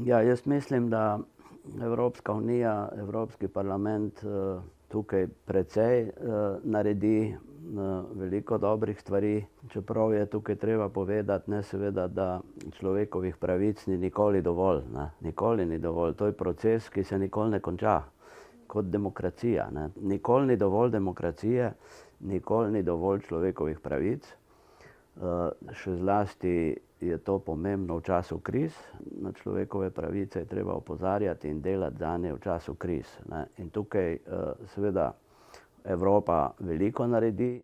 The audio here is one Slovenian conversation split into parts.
Ja, jaz mislim, da Evropska unija, Evropski parlament tukaj precej naredi veliko dobrih stvari, čeprav je tukaj treba povedati, ne, seveda, da človekovih pravic ni nikoli dovolj, ne. Nikoli ni dovolj. To je proces, ki se nikoli ne konča, kot demokracija, ne. Nikoli ni dovolj demokracije, nikoli ni dovolj človekovih pravic. Še zlasti je to pomembno v času kriz. Na človekove pravice je treba opozarjati in delati zanje v času kriz, ne. In tukaj seveda Evropa veliko naredi.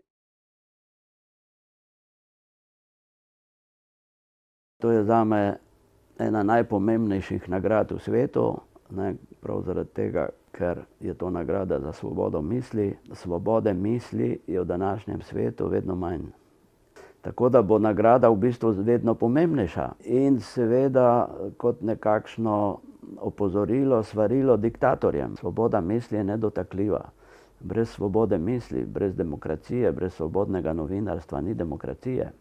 To je zame ena najpomembnejših nagrad v svetu, ne, prav zaradi tega, ker je to nagrada za svobodo misli. Svobode misli je v današnjem svetu vedno manj. Tako da bo nagrada v bistvu vedno pomembnejša in seveda kot nekakšno opozorilo, svarilo diktatorjem. Svoboda misli je nedotakljiva. Brez svobode misli, brez demokracije, brez svobodnega novinarstva ni demokracije.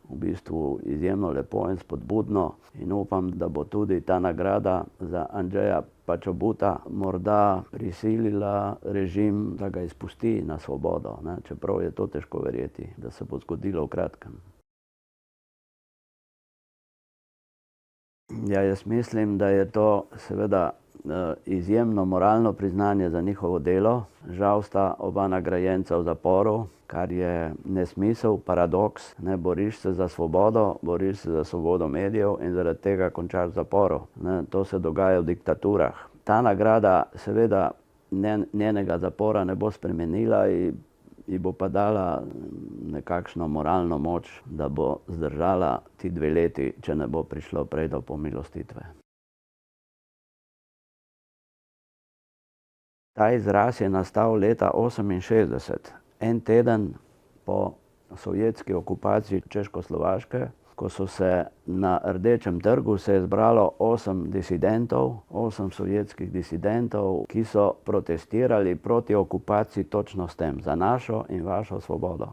V bistvu izjemno lepo in spodbudno in upam, da bo tudi ta nagrada za Andreja Poczobuta morda prisilila režim, da ga izpusti na svobodo, ne, čeprav je to težko verjeti, da se bo zgodilo v kratkem. Ja, jaz mislim, da je to seveda izjemno moralno priznanje za njihovo delo. Žal sta oba nagrajenca v zaporu, kar je nesmisel, paradoks. Ne, boriš se za svobodo, boriš se za svobodo medijev in zaradi tega končaš v zaporu. Ne, to se dogaja v diktaturah. Ta nagrada seveda njenega zapora ne bo spremenila in ji bo pa dala nekakšno moralno moč, da bo zdržala ti 2 leti, če ne bo prišlo prej do pomilostitve. Ta izraz je nastal leta 1968, en teden po sovjetski okupaciji Češkoslovaške, ko so se na Rdečem trgu se je zbralo 8 disidentov, 8 sovjetskih disidentov, ki so protestirali proti okupaciji točno s tem, za našo in vašo svobodo.